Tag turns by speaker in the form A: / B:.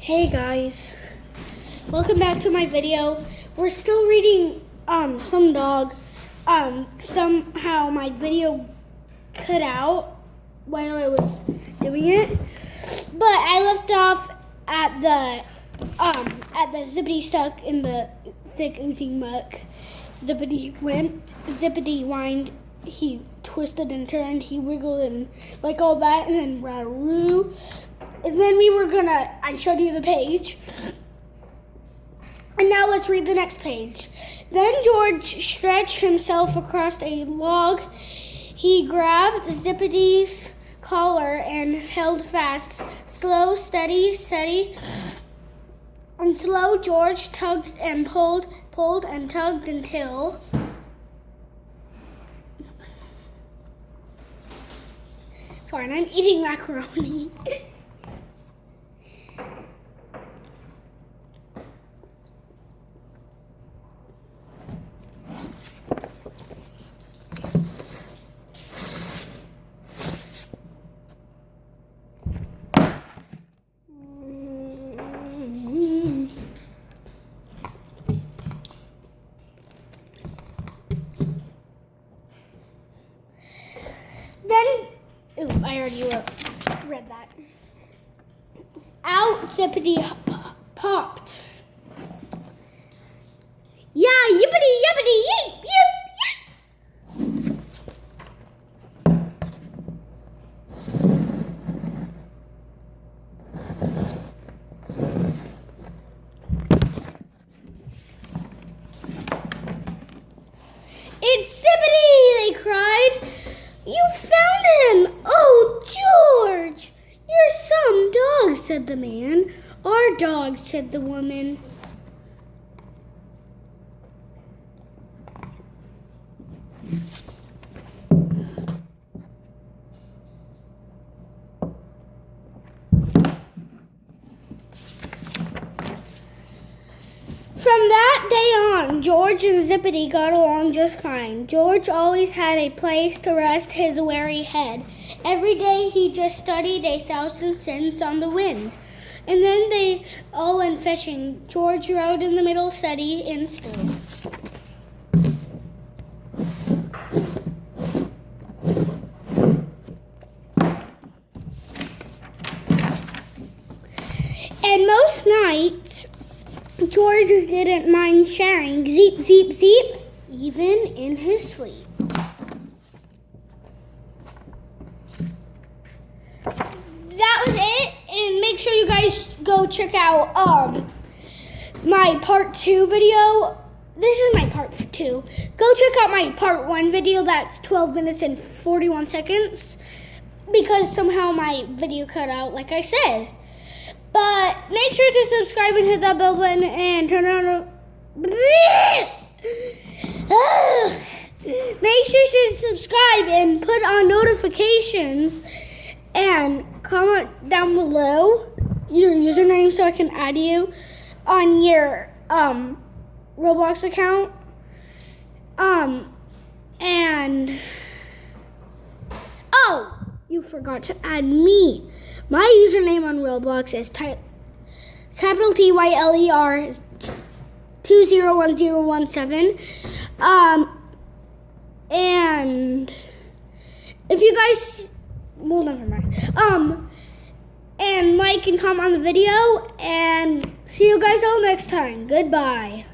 A: Hey guys, welcome back to my video. We're still reading Some Dog. Somehow my video cut out while I was doing it, but I left off at the Zippity stuck in the thick oozing muck. Zippity went, Zippity whined, he twisted and turned, he wiggled and like all that, and then rah-roo. And then I showed you the page. And now let's read the next page. Then George stretched himself across a log. He grabbed Zippity's collar and held fast. Slow, steady, steady. And slow, George tugged and pulled and tugged until... Fine, I'm eating macaroni. I already read that. Out Zippity popped. Yeah, yippity, yippity, yeep, yip, yip. It's Zippity, they cried. You found him! Oh, George! You're some dog, said the man. Our dog, said the woman. From that day on, George and Zippity got along just fine. George always had a place to rest his weary head. Every day he just studied 1,000 cents on the wind. And then they all went fishing. George rode in the middle, steady and still. And most nights, George didn't mind sharing, zeep, zeep, zeep, even in his sleep. That was it, and make sure you guys go check out my part 2 video. This is my part 2. Go check out my part 1 video. That's 12 minutes and 41 seconds because somehow my video cut out, like I said. But make sure to subscribe and hit that bell button and turn on. Make sure to subscribe and put on notifications and comment down below your username so I can add you on your Roblox account. And oh, you forgot to add me. My username on Roblox is capital TYLER 201017. And if you guys, well, never mind. And like and comment on the video, and see you guys all next time. Goodbye.